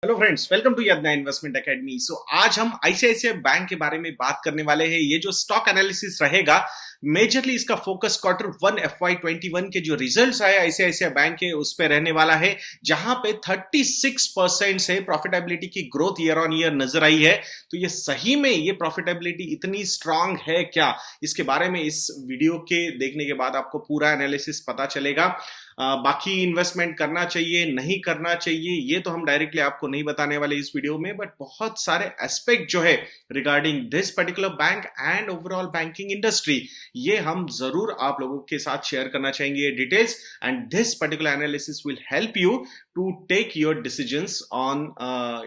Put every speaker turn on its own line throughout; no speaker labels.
Hello friends, welcome to Yadnya investment academy. So आज हम ICICI bank के बारे में बात करने वाले हैं। ये जो स्टॉक एनालिसिस रहेगा, मेजरली इसका फोकस Q1 FY21 के जो रिजल्ट्स आए आईसीआईसीआई बैंक के उस पे रहने वाला है, जहां पे 36% से प्रॉफिटेबिलिटी की ग्रोथ ईयर ऑन ईयर नजर आई है। तो ये सही में ये प्रॉफिटेबिलिटी इतनी स्ट्रांग है क्या, इसके बारे में इस वीडियो के देखने के बाद आपको पूरा एनालिसिस पता चलेगा। बाकी इन्वेस्टमेंट करना चाहिए नहीं करना चाहिए ये तो हम डायरेक्टली आपको नहीं बताने वाले इस वीडियो में, बट बहुत सारे एस्पेक्ट जो है regarding this particular bank and overall banking industry, ये हम जरूर आप लोगों के साथ शेयर करना चाहेंगे details. And this particular analysis will help you to take your decisions on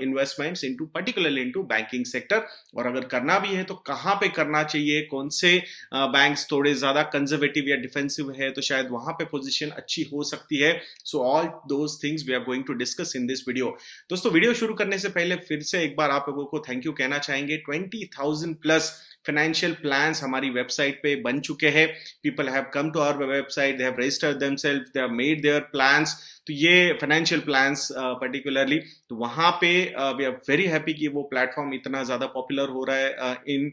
investments into particularly into banking sector. और अगर करना भी है तो कहां पे करना चाहिए, कौन से बैंक्स थोड़े ज्यादा कंजर्वेटिव या डिफेंसिव है तो शायद वहां पे पोजीशन अच्छी हो सकती है। So all those things we are going to discuss in this video. दोस्तों, वीडियो शुरू करने से पहले फिर से एक बार आप लोगों को थैंक यू कहना चाहेंगे। 20,000 प्लस फाइनेंशियल प्लान्स हमारी वेबसाइट पे बन चुके हैं। People have come to our website, they have registered themselves, they have made their plans. तो ये फाइनेंशियल प्लान्स पर्टिकुलरली, तो वहां पे वी आर वेरी हैप्पी कि वो प्लेटफॉर्म इतना ज्यादा पॉपुलर हो रहा है in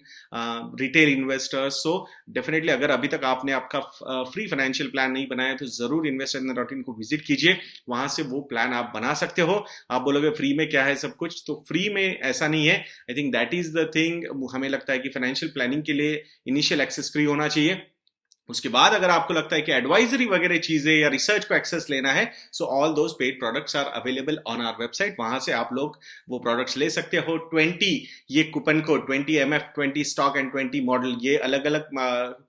retail investors. So definitely अगर अभी तक आपने आपका फ्री फाइनेंशियल प्लान नहीं बनाया तो जरूर इन्वेस्टर.in को विजिट कीजिए, वहां से वो प्लान आप बना सकते हो। आप बोलोगे फ्री में क्या है सब कुछ, तो फ्री में ऐसा नहीं है। I think that is the thing. हमें लगता है कि फाइनेंशियल प्लानिंग के लिए इनिशियल एक्सेस फ्री होना चाहिए। उसके बाद अगर आपको लगता है कि एडवाइजरी वगैरह चीजें या रिसर्च को एक्सेस लेना है, so all those paid products are available on our website, वहां से आप लोग वो प्रोडक्ट्स ले सकते हो। 20 ये coupon code 20 MF 20 stock and 20 model, ये अलग अलग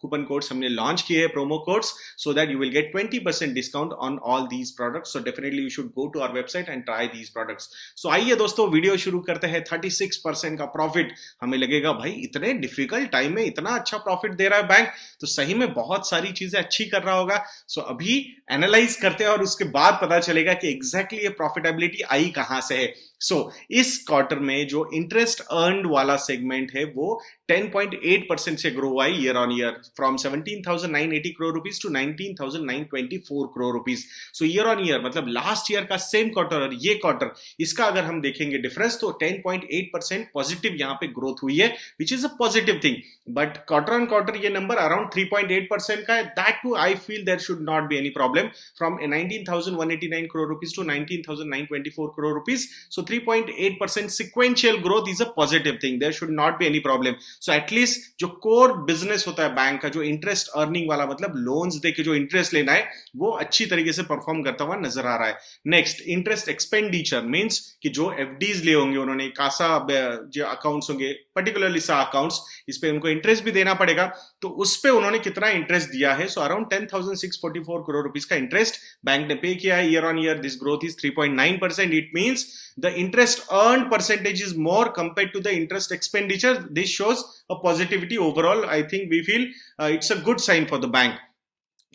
कूपन कोड्स हमने लॉन्च किए हैं, promo codes, so that you will get 20% discount on all these products. So definitely you should go to our website and try these products. So आइए दोस्तों, video शुरू करते हैं। 36% का प्रॉफिट, हमें लगेगा भाई इतने डिफिकल्ट टाइम में इतना अच्छा प्रॉफिट दे रहा है बैंक, तो सही में बहुत सारी चीजें अच्छी कर रहा होगा। सो अभी एनालाइज करते हैं और उसके बाद पता चलेगा कि एग्जैक्टली ये प्रॉफिटेबिलिटी आई कहां से है। सो इस क्वार्टर में जो इंटरेस्ट अर्न्ड वाला सेगमेंट है वो 10.8% से ग्रो हुआ है year on year, from 17,980 crore rupees to 19,924 crore rupees. So year on year मतलब लास्ट ईयर का सेम क्वार्टर और ये क्वार्टर, इसका अगर हम देखेंगे डिफरेंस, तो 10.8% पॉजिटिव यहां पे ग्रोथ हुई है, which is a positive thing. But quarter on quarter ये नंबर अराउंड 3.8% का है। That too I feel there should not be any problem, from 19,189 crore rupees to 19,924 crore rupees. So 3.8% sequential growth is a positive thing. There should not be any problem. So at least जो core business होता है bank का, जो interest earning वाला मतलब loans देके जो interest लेना है, वो अच्छी तरीके से परफॉर्म करता हुआ नजर आ रहा है। नेक्स्ट, इंटरेस्ट एक्सपेंडिचर मींस कि जो एफडीज लिए होंगे उन्होंने, कासा जो अकाउंट्स होंगे, पर्टिकुलरली सा अकाउंट्स, इस पे उनको इंटरेस्ट भी देना पड़ेगा, तो उस पे उन्होंने कितना इंटरेस्ट दिया है। सो अराउंड 10,644 करोड़ रुपीज का इंटरेस्ट बैंक ने पे किया है year on year. This growth is 3.9%. It means the interest earned percentage is more compared to the interest expenditure. This shows a positivity overall. I think we feel it's a good sign for the bank.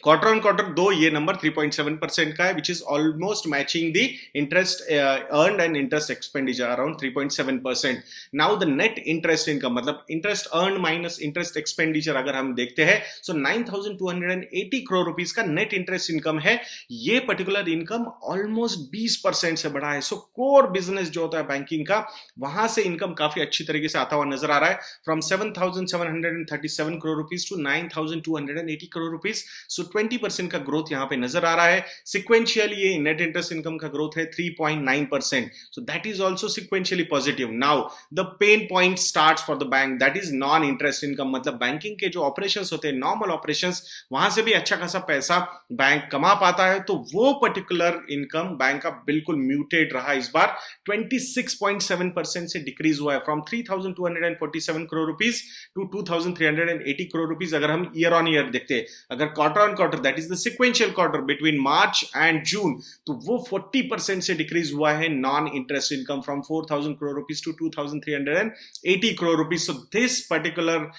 Quarter on quarter दो ये number 3.7% का है, which is almost matching the interest earned and interest expenditure around 3.7%। Now the net interest income मतलब interest earned minus interest expenditure अगर हम देखते हैं, so 9,280 crore rupees का नेट इंटरेस्ट इनकम है। ये पर्टिकुलर इनकम ऑलमोस्ट 20% से बढ़ा है। सो कोर बिजनेस जो होता है बैंकिंग का, वहां से इनकम काफी अच्छी तरीके से आता हुआ नजर आ रहा है, from 7,737 crore rupees to 9,280 crore rupees. So 20% का ग्रोथ यहां पे नजर आ रहा है। सिक्वेंशियली ये नेट इंटरेस्ट इनकम का ग्रोथ है 3.9%, सो that is also sequentially positive. Now the pain point starts for the bank, that is non interest income, मतलब बैंकिंग के जो ऑपरेशंस होते हैं, नॉर्मल ऑपरेशंस, वहां से भी अच्छा खासा पैसा बैंक कमा पाता है, तो वो पर्टिकुलर इनकम बैंक का बिल्कुल म्यूटेड रहा इस बार। 26.7% से डिक्रीज हुआ है, from 3,247 crore rupees to 2,380 crore rupees. अगर हम ईयर ऑन ईयर देखते हैं, अगर quarter on quarter, that is the sequential quarter between March and June, तो वो 40% से डिक्रीज हुआ है non interest income, from 4,000 crore rupees to 2,380 crore rupees. So this particular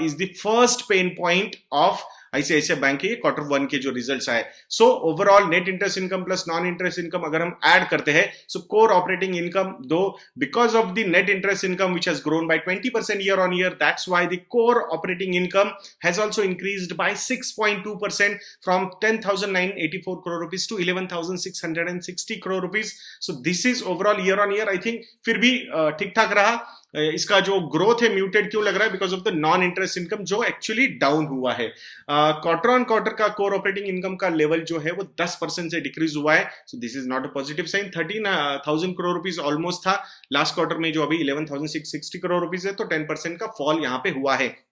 is the first pain point of ICICI bank के quarter one के जो results आए। So overall net interest income plus non interest income अगर हम add करते हैं, सो core operating income, दो because of the net interest income which has grown bye 20% year on year, that's why the core operating income has also increased by 6.2% from 10,984 crore rupees to 11,660 crore rupees. So this is overall year on year, I think फिर भी ठीक ठाक रहा। इसका जो growth है muted क्यों लग रहा है? Because of the non interest income जो एक्चुअली डाउन हुआ है। क्वार्टर ऑन क्वार्टर का कोर ऑपरेटिंग इनकम का लेवल जो है वो 10% से डिक्रीज हुआ है। So this is not a positive sign. 13,000 crore rupees almost था लास्ट क्वार्टर में, जो अभी 11,660 करोड़ रुपीज है, तो 10% का फॉल यहां पे हुआ है।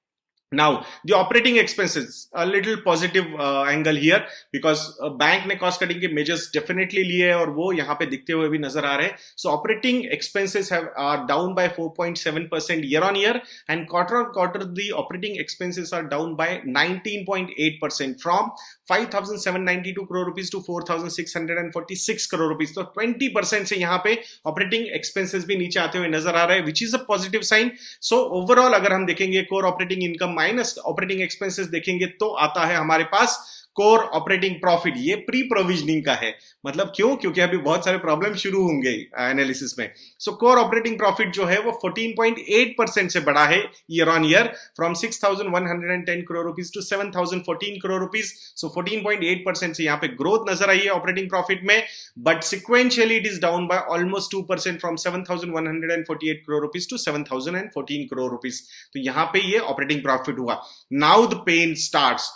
Now, the operating expenses, a little positive angle here because bank ने cost cutting के measures definitely लिए हैं और वो यहाँ पे दिखते हुए भी नजर आ रहे हैं। So operating expenses are down by 4.7% year on year, and quarter on quarter the operating expenses are down by 19.8% from 5,792 crore rupees to 4,646 crore rupees. तो 20% से यहाँ पे operating expenses भी नीचे आते हुए नजर आ रहे हैं, which is a positive sign. So overall अगर हम देखेंगे core operating income minus operating expenses देखेंगे तो आता है हमारे पास कोर ऑपरेटिंग प्रॉफिट। ये प्री प्रोविजनिंग का है, मतलब क्यों? क्योंकि अभी बहुत सारे प्रॉब्लम शुरू होंगे एनालिसिस में। सो कोर ऑपरेटिंग प्रॉफिट जो है वो 14.8% से बढ़ा है year on year, from 6,110 crore rupees to 7,014 crore rupees. So 14.8% से यहाँ पे ग्रोथ नजर आई है ऑपरेटिंग प्रॉफिट में, but sequentially it is down by almost 2% from 7,148 crore rupees to 7,014 crore rupees. तो यहाँ पे ये ऑपरेटिंग प्रॉफिट हुआ। नाउ द पेन स्टार्ट्स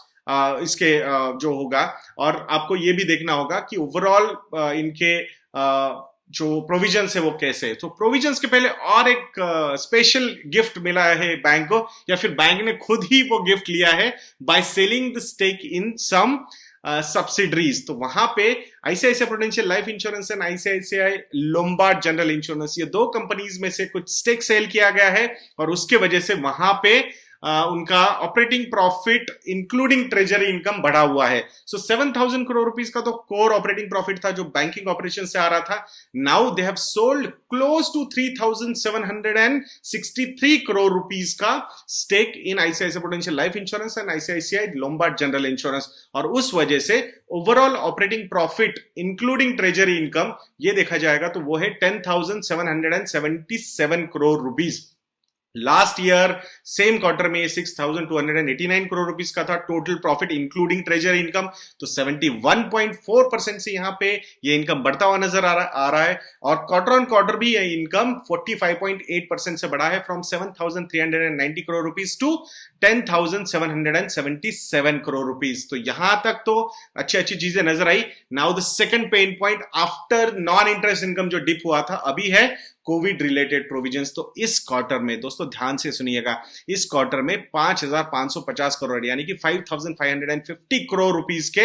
इसके जो होगा, और आपको ये भी देखना होगा कि ओवरऑल इनके जो प्रोविजंस है वो कैसे। तो प्रोविजंस के पहले और एक स्पेशल गिफ्ट मिला है बैंक को, या फिर बैंक ने खुद ही वो गिफ्ट लिया है by selling the stake in some subsidiaries. तो वहां पे ICICI prudential life insurance and ICICI Lombard general insurance, ये दो कंपनीज में से कुछ स्टेक सेल किया गया है, और उसके वजह से वहां पे उनका operating profit including treasury income बढ़ा हुआ है। सो 7,000 करोड़ रुपीस का तो कोर ऑपरेटिंग प्रॉफिट था जो बैंकिंग ऑपरेशन से आ रहा था। Now they have sold close to 3,763 crore rupees का stake in ICICI prudential life insurance and ICICI Lombard general Insurance, और उस वजह से overall operating profit including treasury income ये देखा जाएगा तो वो है 10,777 crore rupees. Last year same quarter में 6,289 करोड़ रुपीस का था total profit including treasury income. तो 71.4% से यहाँ पे ये इनकम बढ़ता हुआ नजर आ रहा है, और क्वार्टर ऑन क्वार्टर भी ये इनकम 45.8% से बढ़ा है, from 7,390 crore rupees to 10,777 crore rupees. तो यहां तक तो अच्छी अच्छी चीजें नजर आई। Now the second pain point after non interest income जो डिप हुआ था अभी है कोविड रिलेटेड प्रोविजंस। तो इस क्वार्टर में दोस्तों ध्यान से सुनिएगा, इस क्वार्टर में 5,550 करोड़ यानी कि 5,550 करोड़ रुपीस के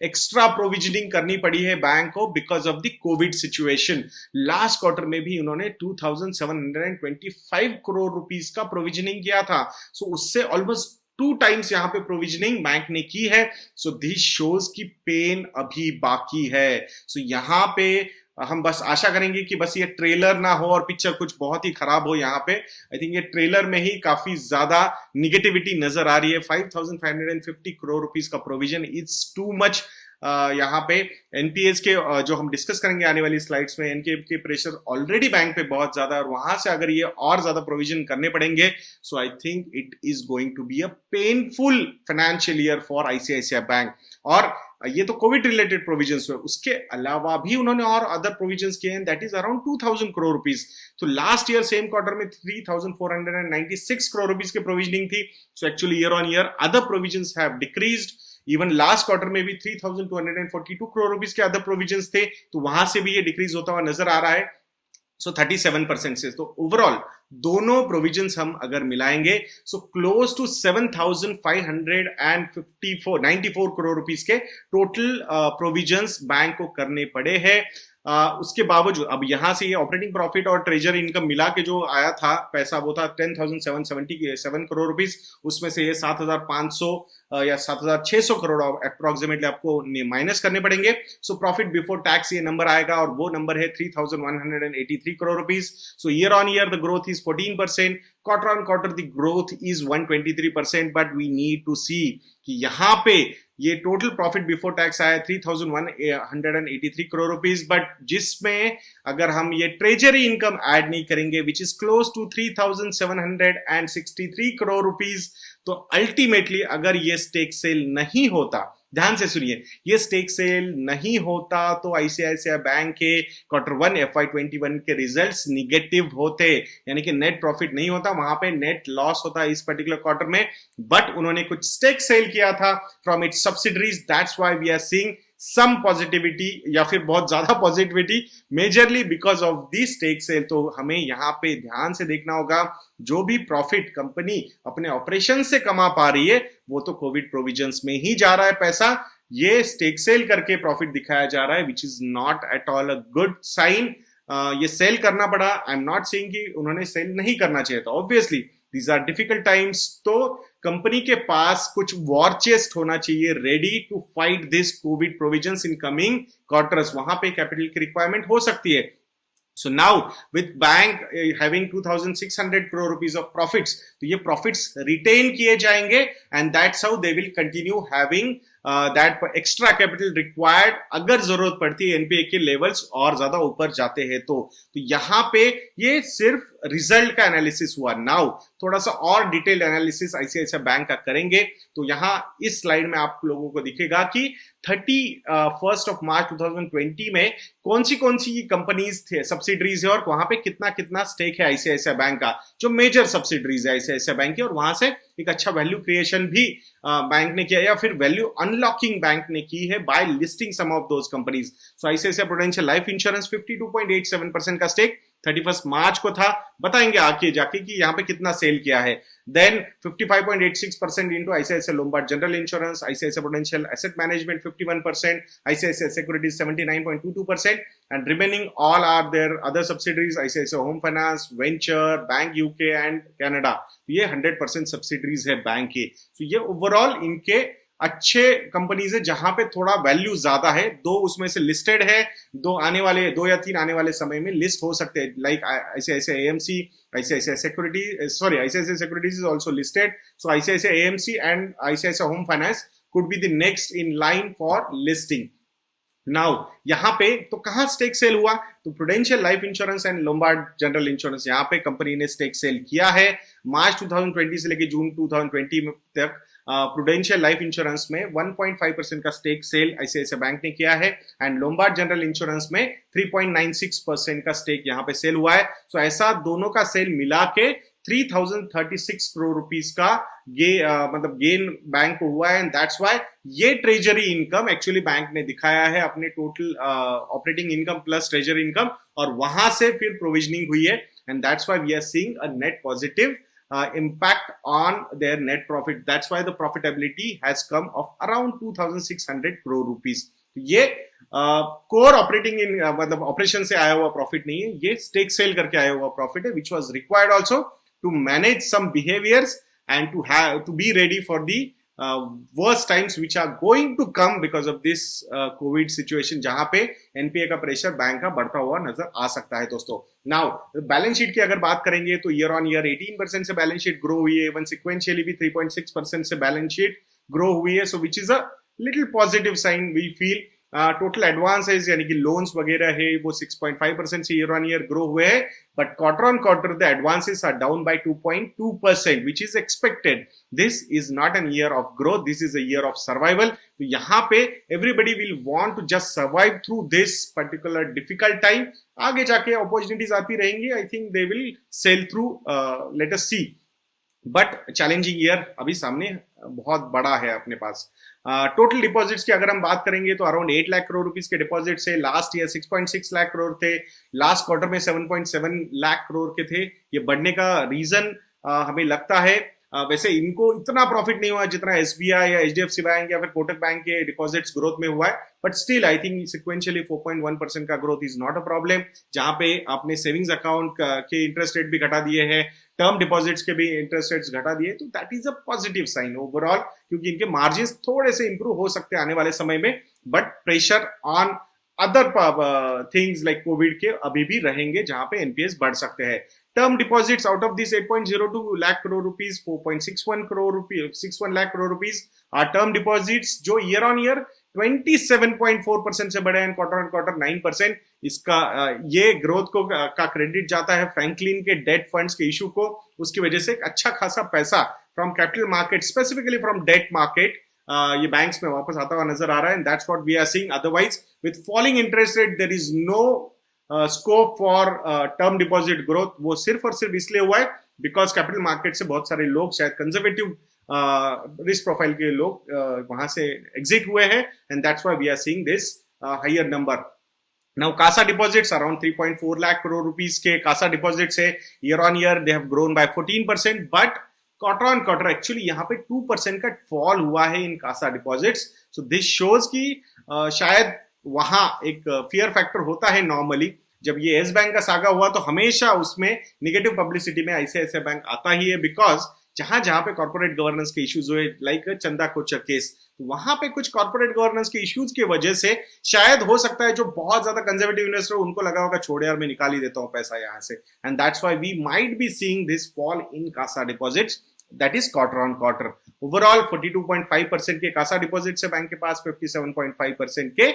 एक्स्ट्रा प्रोविजनिंग करनी पड़ी है बैंक को because of the Covid situation. Last quarter में भी उन्होंने 2,725 करोड़ रुपीस का प्रोविजनिंग किया था। सो उससे ऑलमोस्ट 2 टाइम्स यहां पे प्रोविजनिंग बैंक ने की है। सो दिस शोज की पेन अभी बाकी है। सो यहां पे हम बस आशा करेंगे कि बस ये ट्रेलर ना हो और पिक्चर कुछ बहुत ही खराब हो। यहाँ पे आई थिंक ये ट्रेलर में ही काफी ज्यादा निगेटिविटी नजर आ रही है। 5,550 करोड़ रुपीस का प्रोविजन इट्स टू मच। यहाँ पे एनपीएस के जो हम डिस्कस करेंगे आने वाली स्लाइड्स में, एनपीए के प्रेशर ऑलरेडी बैंक पे बहुत ज्यादा है, और वहां से अगर ये और ज्यादा प्रोविजन करने पड़ेंगे, so I think it is going to be a painful financial year for ICICI bank. और ये तो कोविड रिलेटेड प्रोविजंस हुए, उसके अलावा भी उन्होंने और अदर प्रोविजंस किए हैं, that is around 2,000 crore rupees. तो लास्ट ईयर सेम क्वार्टर में 3,496 करोड़ रुपीस के प्रोविजनिंग थी। So actually year on year other provisions have decreased. Even last quarter में भी 3,242 करोड़ रुपीस के अदर प्रोविजंस थे, तो वहां से भी ये डिक्रीज होता हुआ नजर आ रहा है। सो 37% से। तो ओवरऑल दोनों प्रोविजंस हम अगर मिलाएंगे so close to 7,594 crore rupees के टोटल प्रोविजंस बैंक को करने पड़े हैं। उसके बावजूद अब यहां से ये ऑपरेटिंग प्रॉफिट और ट्रेजरी इनकम मिला के जो आया था पैसा वो था 10,777 करोड़ रुपीस। उसमें से ये 7,500 या 7,600 करोड़ अप्रोक्सीमेटली आपको माइनस करने पड़ेंगे। सो प्रॉफिट बिफोर टैक्स ये नंबर आएगा, और वो नंबर है 3,183 crore rupees. So year on year the growth is 14%। Quarter on quarter the growth is 123%, but we need to see कि यहाँ पे ये टोटल प्रॉफिट बिफोर टैक्स आया 3,183 करोड़ रुपीस, बट जिसमें अगर हम ये ट्रेजरी इनकम ऐड नहीं करेंगे which is close to 3,763 crore rupees, तो अल्टीमेटली अगर ये स्टेक सेल नहीं होता, ध्यान से सुनिए, ये स्टेक सेल नहीं होता तो आईसीआईसीआई बैंक के क्वार्टर 1 FY21 के रिजल्ट्स निगेटिव होते, यानी कि नेट प्रॉफिट नहीं होता, वहां पे नेट लॉस होता इस पर्टिकुलर क्वार्टर में। बट उन्होंने कुछ स्टेक सेल किया था from its subsidiaries, that's why we are seeing some positivity या फिर बहुत ज्यादा positivity majorly because of the stake sale. तो हमें यहाँ पे ध्यान से देखना होगा, जो भी प्रॉफिट कंपनी अपने ऑपरेशन से कमा पा रही है वो तो कोविड प्रोविजंस में ही जा रहा है पैसा, ये स्टेक सेल करके प्रॉफिट दिखाया जा रहा है which is not at all a good sign. ये सेल करना पड़ा, आई एम नॉट सेइंग कि उन्होंने सेल नहीं करना चाहिए था, obviously these are difficult times, तो कंपनी के पास कुछ वॉर चेस्ट होना चाहिए ready to fight this covid provisions in coming quarters, वहां पे कैपिटल की रिक्वायरमेंट हो सकती है। So now with bank having 2,600 crore rupees of profits, तो ये profits retain किए जाएंगे and that's how they will continue having that extra capital required अगर जरूरत पड़ती है एनपीए के लेवल्स और ज्यादा ऊपर जाते हैं तो यहाँ पे ये सिर्फ रिजल्ट का एनालिसिस हुआ। नाउ थोड़ा सा और डिटेल्ड एनालिसिस आईसीआईसीआई बैंक का करेंगे, तो यहाँ इस स्लाइड में आप लोगों को दिखेगा कि 31 मार्च 2020 में कौन सी कंपनीज थे, सब्सिडरीज है और वहां पे कितना कितना स्टेक है आईसीआईसीआई बैंक का, जो मेजर सब्सिडरीज है आईसीआईसीआई बैंक की, और वहां से एक अच्छा वैल्यू क्रिएशन भी बैंक ने किया या फिर वैल्यू अनलॉकिंग बैंक ने की है by listing some of those companies. So ICICI prudential life insurance 52.87% का स्टेक 31 मार्च को था, बताएंगे आके जाके कि यहाँ पे कितना सेल किया है। Then 55.86% into ICICI Lombard general insurance, ICICI prudential asset management 51%, ICICI securities 79.22%, and remaining all are their other subsidiaries, ICICI home finance, venture, bank UK and Canada, ये 100% सब्सिडरीज है बैंक के। तो ये ओवरऑल इनके अच्छे companies है जहां पे थोड़ा वैल्यू ज्यादा है, दो उसमें से लिस्टेड है, दो या तीन आने वाले समय में लिस्ट हो सकते हैं, like ICICI AMC, ICICI ICICI securities is also listed, so ICICI AMC and ICICI home finance could be the next in line for listing. Now यहाँ पे तो कहाँ स्टेक सेल हुआ, तो prudential life insurance and Lombard general insurance, यहाँ पे company ने stake sale किया है मार्च 2020 से लेके जून 2020 तक। प्रूडेंशियल लाइफ इंश्योरेंस में 1.5% का स्टेक सेल आईसीआईसीआई बैंक ने किया है एंड लोम्बार्ड जनरल इंश्योरेंस में 3.96% का स्टेक यहाँ पे सेल हुआ है। सो ऐसा दोनों का सेल मिला के 3,036 करोड़ रुपीस का मतलब गेन बैंक को हुआ है, एंड दैट्स व्हाई ये ट्रेजरी इनकम एक्चुअली बैंक ने दिखाया है अपने total operating income plus treasury income, और वहां से फिर प्रोविजनिंग हुई है, and that's why we are seeing a net positive impact on their net profit. That's why the profitability has come of around 2,600 crore rupees. ये core operating in मतलब operation से आया हुआ प्रॉफिट नहीं है, ये स्टेक सेल करके आया हुआ प्रॉफिट है, which was required also to manage some behaviours and to be ready for the worst times which are going to come because of this COVID situation, जहां पे एनपीए का प्रेशर बैंक का बढ़ता हुआ नजर आ सकता है दोस्तों। नाउ बैलेंस शीट की अगर बात करेंगे तो ईयर ऑन ईयर 18% से बैलेंस शीट ग्रो हुई है, इवन सिक्वेंशियली भी 3.6% से बैलेंस शीट ग्रो हुई है, so which is a little positive sign we feel. Total advances यानी कि लोन्स वगैरह है वो 6.5% से ईयर ऑन ईयर ग्रो हुए हैं, but quarter on quarter the advances are down by 2.2%, which is expected. This is not an year of growth, this is a year of survival. तो यहाँ पे everybody will want to just survive through this particular difficult time, आगे जाके opportunities आती रहेंगी, I think they will sail through, let us see. But challenging year अभी सामने बहुत बड़ा है अपने पास। टोटल डिपॉजिट्स की अगर हम बात करेंगे तो अराउंड 8 लाख करोड़ रुपीस के डिपॉजिट है, लास्ट ईयर 6.6 लाख करोड़ थे, लास्ट क्वार्टर में 7.7 लाख करोड़ के थे। ये बढ़ने का रीजन हमें लगता है, वैसे इनको इतना प्रॉफिट नहीं हुआ जितना एसबीआई या एचडीएफसी बैंक या फिर कोटक बैंक के डिपॉजिट्स ग्रोथ में हुआ है, but still I think sequentially 4.1% का growth is not a problem, जहां पे आपने सेविंग्स अकाउंट के इंटरेस्ट रेट भी घटा दिए हैं, टर्म डिपॉजिट्स के भी इंटरेस्ट रेट्स घटा दिए, तो that is a positive sign overall, क्योंकि इनके मार्जिन थोड़े से इंप्रूव हो सकते हैं आने वाले समय में, but pressure on other things like Covid के अभी भी रहेंगे जहां पे एनपीएस बढ़ सकते हैं। Term deposits out of this 8.02 lakh crore rupees, 4.61 crore rupees, 61 lakh crore rupees are term deposits जो year on year 27.4% से बढ़े हैं, क्वार्टर ऑन क्वार्टर 9%. इसका ये ग्रोथ को का क्रेडिट जाता है फ्रैंकलिन के डेट फंड्स के इशू को. उसकी वजह से एक अच्छा खासा पैसा from capital market, specifically from debt market, ये बैंक्स में वापस आता हुआ नजर आ रहा है. And that's what we are seeing. Otherwise with falling interest rate there is no scope for term deposit growth. वो सिर्फ और सिर्फ इसलिए हुआ है बिकॉज कैपिटल मार्केट से बहुत सारे लोग, शायद कंजर्वेटिव रिस्क प्रोफाइल के लोग वहां से एग्जिट हुए हैं. And that's why we are seeing this higher number. Now, CASA deposits around 3.4 lakh crore rupees के CASA deposits है. Year on year they have grown by 14%, but quarter on quarter actually यहाँ पे 2% का fall हुआ है in CASA deposits. So this shows कि शायद वहाँ एक fear factor होता है normally. जब ये येस बैंक का सागा हुआ तो हमेशा उसमें नेगेटिव पब्लिसिटी में आईसीआईसीआई बैंक आता ही है, बिकॉज जहां पे कॉर्पोरेट गवर्नेंस के इश्यूज हुए, लाइक चंदा कोचर केस, तो वहां पे कुछ कॉर्पोरेट गवर्नेंस के इश्यूज की वजह से शायद हो सकता है जो बहुत ज्यादा कंजर्वेटिव इन्वेस्टर उनको लगा होगा छोड़ यार मैं निकाल ही देता हूं पैसा यहां से. And that's why we might be seeing this fall in CASA deposits. That is quarter on quarter. Overall 42.5% के कासा डिपॉजिट्स है बैंक के पास, 57.5% के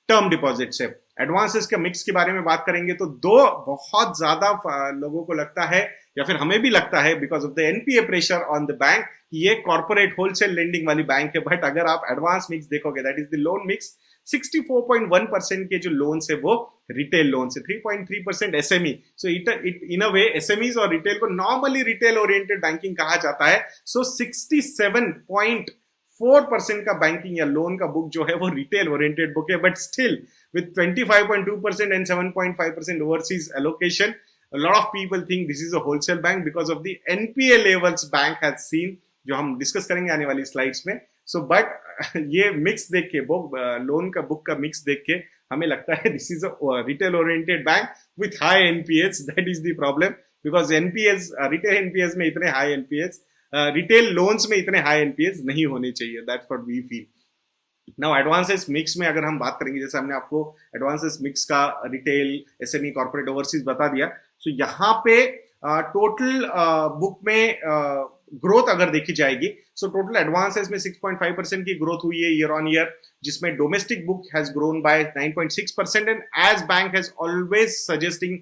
टर्म डिपॉजिट से. एडवांसेस के मिक्स के बारे में बात करेंगे तो दो बहुत ज्यादा लोगों को लगता है, या फिर हमें भी लगता है because of the NPA pressure on the bank, ये कॉर्पोरेट होलसेल लेंडिंग वाली बैंक है. बट अगर आप एडवांस मिक्स देखोगे, that is the loan mix, 64.1% के जो लोन्स है वो रिटेल लोन्स है, 3.3% SME. So it in a way SMEs और रिटेल को नॉर्मली रिटेल ओरिएंटेड बैंकिंग कहा जाता है. सो 67.4% का बैंकिंग या लोन का बुक जो है वो रिटेल ओरिएंटेड बुक है. But still with 25.2% and 7.5% overseas allocation, a lot of people think this is a wholesale bank because of the NPA levels bank has seen, जो हम डिस्कस करेंगे आने वाली स्लाइड्स में. सो बट ये mix देख के, लोन का बुक का मिक्स देख के हमें लगता है this is a retail oriented bank with high NPS. That is the problem, because NPS, retail NPS में इतने हाई एनपीएस, रिटेल लोन्स में इतने हाई एनपीएस नहीं होने चाहिए. That's what we feel. Now advances mix में अगर हम बात करेंगे, जैसे हमने आपको एडवांसेस मिक्स का रिटेल, एसएमई, कॉर्पोरेट, ओवरसीज बता दिया. सो यहाँ पे टोटल बुक में ग्रोथ अगर देखी जाएगी, सो टोटल एडवांसेस में 6.5% की ग्रोथ हुई है ईयर ऑन ईयर, जिसमें domestic book has grown by 9.6%. And as bank has always suggesting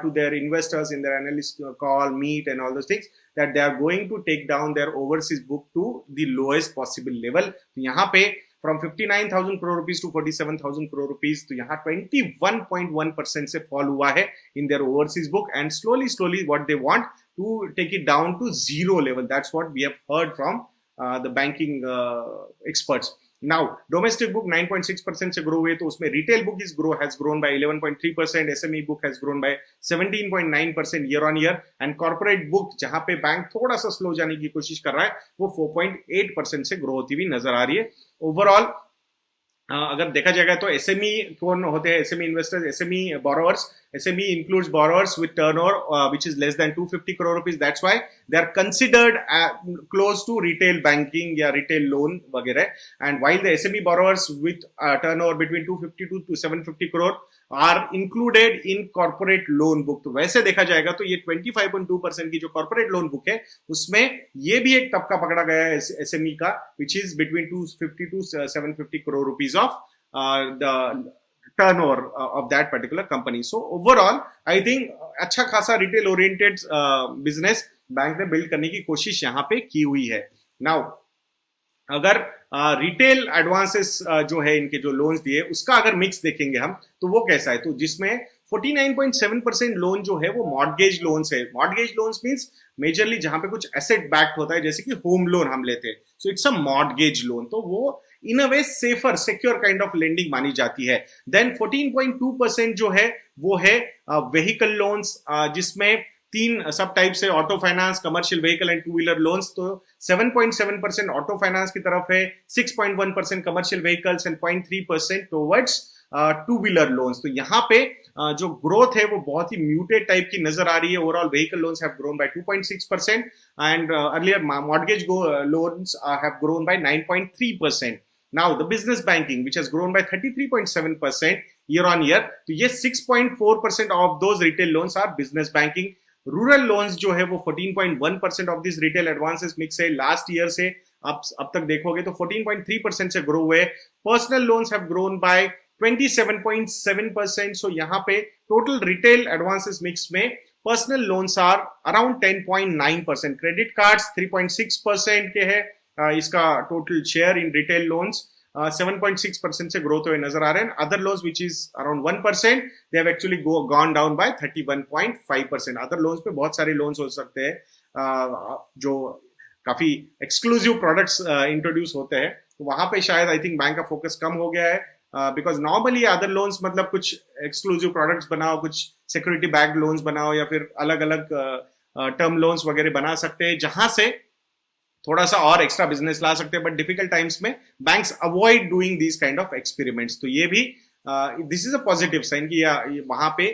to their investors in their analyst call, meet and all those things, that they are going to take down their overseas book to the lowest possible level. तो यहाँ पे from 59,000 crore rupees to 47,000 crore rupees, तो यहाँ 21.1% से fall हुआ है in their overseas book. And slowly what they want to take it down to zero level. That's what we have heard from the banking experts. Now, domestic book 9.6% से grow हुए, तो उसमें retail book has grown by 11.3%, SME book has grown by 17.9% year on year, and corporate book जहां पे bank थोड़ा सा slow जाने की कोशिश कर रहा है, वो 4.8% से ग्रो होती हुई नजर आ रही है. ओवरऑल अगर देखा जाएगा तो एसएमई कौन होते हैं? SME investors, SME borrowers. SME includes borrowers with turnover which is less than 250 crore rupees. That's why they are considered close to retail banking या retail loan वगैरह. And while the SME borrowers with turnover between 252 to 750 crore are included in corporate loan book. तो वैसे देखा जाएगा तो ये 25.2% की जो corporate loan book है, उसमें ये भी एक तबका पकड़ा गया है SME का, which is between 250 to 750 crore rupees of the turnover of that particular company. So overall, I think अच्छा खासा retail oriented business बैंक ने build करने की कोशिश यहाँ पे की हुई है. Now, अगर रिटेल एडवांसेस जो है इनके जो लोन्स दिए उसका अगर मिक्स देखेंगे हम, तो वो कैसा है? तो जिसमें 49.7% लोन जो है वो मॉर्गेज लोन्स है. मॉर्गेज लोन्स मींस मेजरली जहां पे कुछ एसेट बैक्ड होता है, जैसे कि होम लोन हम लेते हैं, so it's a mortgage loan. तो वो in a way safer, secure kind of lending मानी जाती है. देन 14.2% जो है वो है व्हीकल लोन्स, जिसमें तीन सब टाइप से, auto finance, commercial vehicle and two wheeler loans. तो 7.7% ऑटो फाइनेंस की तरफ है, 6.1% commercial vehicles and 0.3% towards two wheeler loans. तो यहाँ पे जो ग्रोथ है वो बहुत ही म्यूटेड टाइप की नजर आ रही है. Overall vehicle loans have grown bye 2.6% and earlier mortgage loans have grown bye 9.3%. Now the business banking, which has grown by 33.7% year on year, तो ये 6.4% of those retail loans are business banking. Rural loans जो है वो 14.1% of this retail advances mix है last year से अब तक देखोगे तो 14.3% से ग्रो हुए। Personal loans have grown by 27.7%। So यहाँ पे टोटल रिटेल एडवांसेस मिक्स में personal loans are around 10.9%। Credit cards 3.6% के है इसका total share in retail loans 7.6% से ग्रोथ हुए नजर आ रहे हैं। Other loans which is around 1%, they have actually gone down by 31.5%। Other loans पे बहुत सारे लोन्स हो सकते हैं जो काफी एक्सक्लूसिव प्रोडक्ट्स इंट्रोड्यूस होते हैं, तो वहां पे शायद आई थिंक बैंक का फोकस कम हो गया है। बिकॉज नॉर्मली अदर लोन्स मतलब कुछ एक्सक्लूसिव प्रोडक्ट्स बनाओ, कुछ सिक्योरिटी बैक्ड लोन्स बनाओ या फिर अलग अलग टर्म लोन्स वगैरह बना सकते हैं जहां से थोड़ा सा और एक्स्ट्रा बिजनेस ला सकते हैं। बट डिफिकल्ट टाइम्स में banks avoid doing this kind of experiments. तो ये भी this is a positive sign कि वहां पे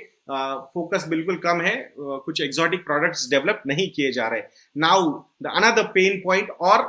फोकस बिल्कुल कम है, कुछ एक्सोटिक प्रोडक्ट्स डेवलप नहीं किए जा रहे। Now the another pain point और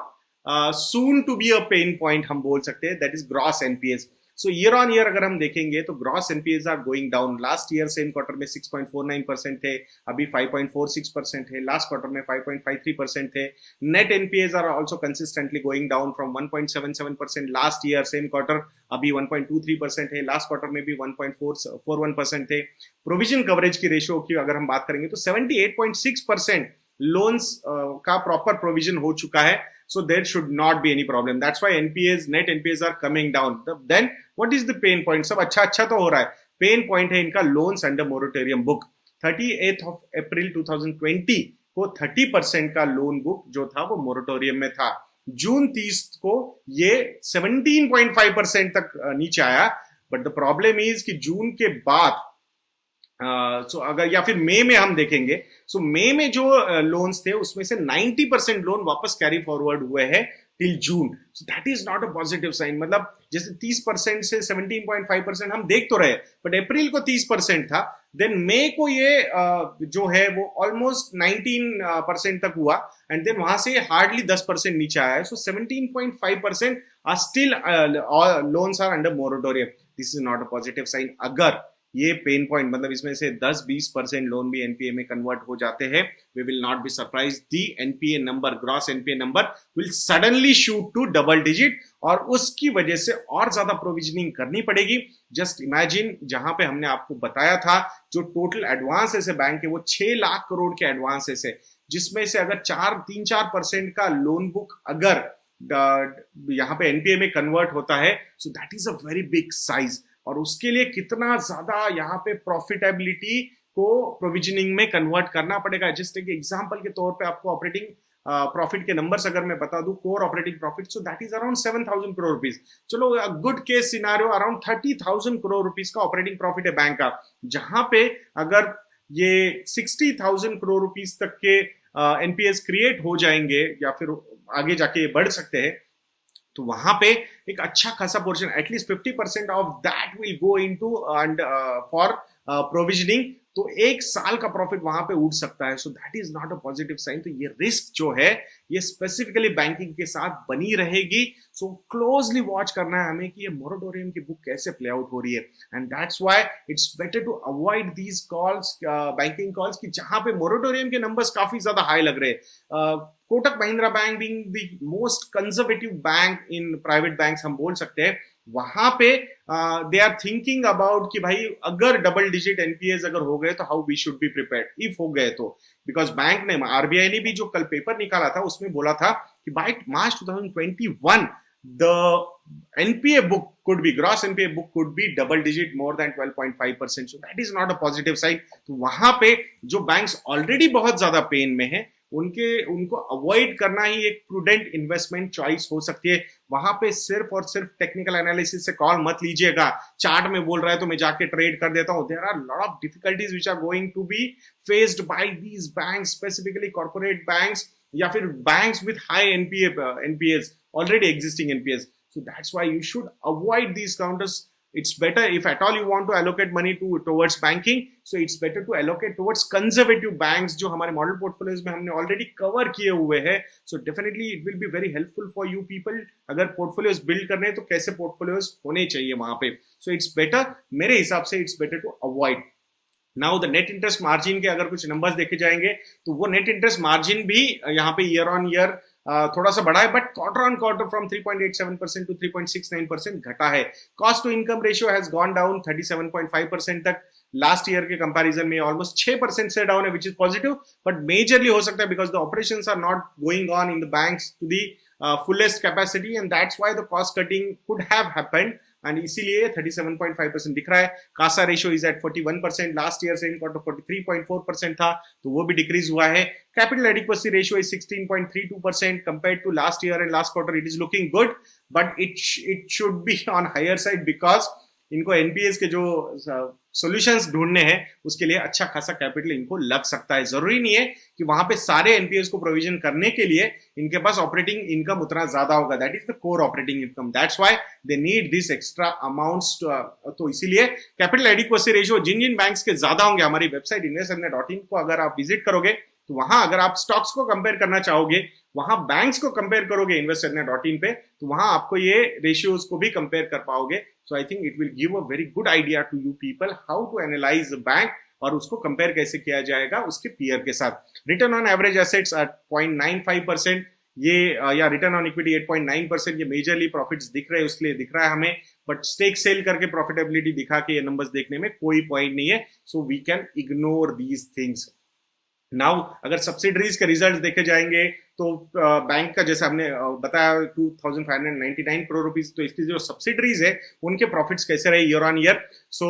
soon to be a pain point हम बोल सकते हैं, that is gross NPAs. So year on year अगर हम देखेंगे तो gross NPAs are going down. Last year same quarter में 6.49% थे, अभी 5.46% है। लास्ट क्वार्टर में 5.53% थे। Net NPAs are also consistently going down from 1.77% last year same quarter, अभी 1.23% है। लास्ट क्वार्टर में भी 1.41% थे। प्रोविजन कवरेज की रेशियो की अगर हम बात करेंगे तो 78.6% लोन्स का प्रॉपर प्रोविजन हो चुका है। So there should not be any problem. That's why NPAs, net NPAs are coming down. Then what is the pain point? सब अच्छा तो हो रहा है। पेन पॉइंट है इनका लोन्स अंडर मोरेटोरियम बुक। 38 अप्रैल 2020 को 30% का लोन बुक जो था वो मोरेटोरियम में था। जून 30 को ये 17.5% तक नीचे आया। बट द प्रॉब्लम इज कि जून के बाद अगर या फिर मई में हम देखेंगे, मई में जो लोन्स थे उसमें से 90% लोन वापस कैरी फॉरवर्ड हुए हैं till June. That is not a positive sign. मतलब जैसे 30% से 17.5% हम देख तो रहे, बट अप्रैल को 30% था, देन मई को ये जो है वो ऑलमोस्ट 19% तक हुआ, एंड देन वहां से हार्डली 10% नीचे आया है। So 17.5% are still loans are under moratorium. This is not a positive sign. अगर ये पेन पॉइंट मतलब इसमें से 10-20% लोन भी एनपीए में कन्वर्ट हो जाते हैं, we will not be surprise the NPA number, gross NPA number will suddenly shoot to double digit, और उसकी वजह से और ज्यादा प्रोविजनिंग करनी पड़ेगी। जस्ट इमेजिन, जहां पे हमने आपको बताया था जो टोटल एडवांसेस है बैंक के वो 6 लाख करोड़ के एडवांसेस है, जिसमें से अगर 3-4% का लोन बुक अगर यहाँ पे एनपीए में कन्वर्ट होता है, so that is a very big size. और उसके लिए कितना ज्यादा यहाँ पे प्रॉफिटेबिलिटी को प्रोविजनिंग में कन्वर्ट करना पड़ेगा। जस्ट एक एग्जांपल के तौर पे आपको ऑपरेटिंग प्रॉफिट के नंबर्स अगर मैं बता दूं, core operating profit, so that is around 7,000 crore rupees. चलो good case scenario around 30,000 crore rupees का ऑपरेटिंग प्रॉफिट है बैंक का, जहां पे अगर ये 60,000 करोड़ रुपीज तक के एनपीएस क्रिएट हो जाएंगे या फिर आगे जाके बढ़ सकते हैं, तो वहां पे एक अच्छा खासा portion, at least 50% of that will go into and for provisioning. तो एक साल का प्रॉफिट वहां पे उठ सकता है। So that is not a positive sign. तो ये रिस्क जो है ये स्पेसिफिकली बैंकिंग के साथ बनी रहेगी। सो क्लोजली वॉच करना है हमें कि ये मोरेटोरियम की बुक कैसे प्ले आउट हो रही है, and that's why it's better to avoid these calls, banking calls, कि जहां पे मोरेटोरियम के नंबर्स काफी ज्यादा हाई लग रहे हैं। Kotak Mahindra bank being the most conservative bank in private banks हम बोल सकते हैं, वहां पे दे आर थिंकिंग अबाउट कि भाई अगर डबल डिजिट एनपीएस अगर हो गए तो how we should be prepared if हो गए तो। बिकॉज बैंक ने, आरबीआई ने भी जो कल पेपर निकाला था उसमें बोला था कि by March 2021 the NPA book could be, gross NPA book could be double digit more than 12.5%. So that is not a positive sign. तो वहां पे जो बैंक्स ऑलरेडी बहुत ज्यादा पेन में है उनको अवॉइड करना ही एक प्रूडेंट इन्वेस्टमेंट चॉइस हो सकती है। वहां पे सिर्फ और सिर्फ टेक्निकल एनालिसिस से कॉल मत लीजिएगा। चार्ट में बोल रहा है तो मैं जाके ट्रेड कर देता हूं। There are lot of difficulties which are going to be faced by these banks, specifically corporate banks या फिर banks with high NPAs, already existing NPAs. So that's why you should avoid these counters. It's better, if at all you want to allocate money towards banking, so it's better to allocate towards conservative banks जो हमारे model portfolios में हमने already cover किए हुए हैं। So definitely it will be very helpful for you people अगर portfolios build करने हैं तो कैसे पोर्टफोलियोज होने चाहिए वहां पे। So it's better, मेरे हिसाब से it's better to avoid now the net interest margin के अगर कुछ नंबर्स देखे जाएंगे तो वो नेट इंटरेस्ट मार्जिन भी यहाँ पे ईयर ऑन ईयर थोड़ा सा बढ़ा है, but quarter on quarter from 3.87% to 3.69% घटा है। Cost to income ratio has gone down 37.5% तक, लास्ट ईयर के कंपैरिजन में ऑलमोस्ट 6% से डाउन है, which is positive, but majorly हो सकता है because the operations are not going on in the banks to the fullest capacity, and that's why the cost cutting could have happened, and इसीलिए 37.5% दिख रहा है। CASA ratio is at 41%, last year same quarter 43.4% था, तो वो भी decrease हुआ है। Capital adequacy ratio is 16.32% compared to last year and last quarter. It is looking good, but it should be on higher side because इनको NPS के जो solutions ढूंढने हैं उसके लिए अच्छा खासा कैपिटल इनको लग सकता है। जरूरी नहीं है कि वहां पे सारे एनपीएस को प्रोविजन करने के लिए इनके पास ऑपरेटिंग इनकम उतना ज्यादा होगा। That is the core operating income, that's why they need this extra amounts. तो इसीलिए कैपिटल एडिक्वेसी रेशियो जिन जिन बैंक्स के ज्यादा होंगे, हमारी वेबसाइट investornet.in को अगर आप विजिट करोगे तो वहां अगर आप स्टॉक्स को कंपेयर करना चाहोगे, वहां बैंक्स को कंपेयर करोगे investornet.in पे, तो वहां आपको ये रेशियोज को भी कंपेयर कर पाओगे। So I think it will give a very good idea to you people how to analyse the bank और उसको कंपेयर कैसे किया जाएगा उसके पीयर के साथ। Return on average assets at 0.95%, ये या रिटर्न ऑन इक्विटी 8.9%, ये मेजरली प्रॉफिट्स दिख रहे हैं उसके लिए दिख रहा है हमें, बट स्टेक सेल करके प्रॉफिटेबिलिटी दिखा के ये नंबर्स देखने में कोई पॉइंट नहीं है। So we can ignore these things. Now अगर सब्सिडरीज के रिजल्ट देखे जाएंगे तो बैंक का जैसे हमने बताया 2599 करोड़ रुपीस, तो इसकी जो सब्सिडरीज है उनके प्रॉफिट्स कैसे रहे year on year. So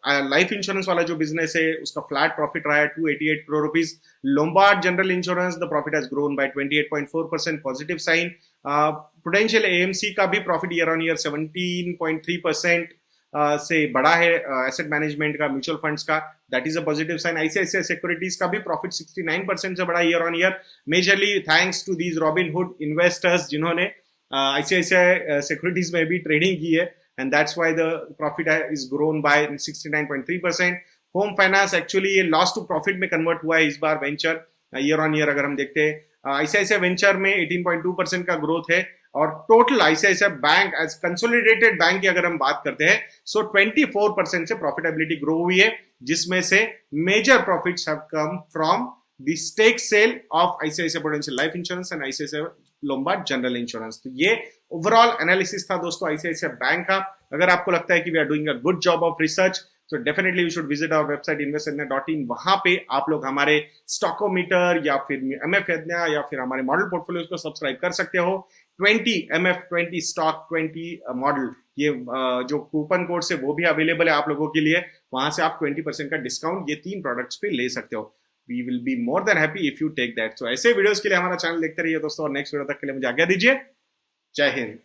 life insurance वाला जो बिजनेस है उसका फ्लैट प्रॉफिट रहा है 288 crore rupees. Lombard general insurance the profit has grown by 28.4%, positive sign. Prudential AMC का भी प्रॉफिट ईयर ऑन ईयर 17.3% से बड़ा है। एसेट मैनेजमेंट का, म्यूचुअल फंड्स का, that is a positive sign. ICICI securities का भी प्रॉफिट 69% से बड़ा year on year, majorly thanks to these Robinhood investors जिन्होंने आईसीआईसीआई सिक्योरिटीज में भी ट्रेडिंग की है, and that's why the profit is grown by 69.3%। Home finance actually ये लॉस टू प्रॉफिट में कन्वर्ट हुआ है इस बार वेंचर, ईयर ऑन ईयर अगर हम देखते हैं आईसीआईसीआई वेंचर में 18.2% का ग्रोथ है, और total ICICI bank as consolidated bank की अगर हम बात करते हैं सो 24% से प्रॉफिटेबिलिटी ग्रो हुई है, जिसमें से major profits have come from the stake sale of ICICI prudential life insurance and ICICI Lombard general insurance. तो ये ओवरऑल एनालिसिस था दोस्तों आईसीआईसीआई बैंक का। अगर आपको लगता है कि we are doing a good job of research, so definitely you should visit our website investornet.in। वहां पे आप लोग हमारे स्टॉकोमीटर या फिर MF यज्ञ या फिर हमारे मॉडल पोर्टफोलियोज को सब्सक्राइब कर सकते हो। 20 MF 20 स्टॉक 20 मॉडल, ये जो कूपन कोड से वो भी अवेलेबल है आप लोगों के लिए, वहां से आप 20% का डिस्काउंट ये 3 प्रोडक्ट्स पे ले सकते हो। We will be more than happy if you take that. So ऐसे वीडियोस के लिए हमारा चैनल देखते रहिए दोस्तों, और नेक्स्ट वीडियो तक के लिए मुझे आज्ञा दीजिए। जय हिंद।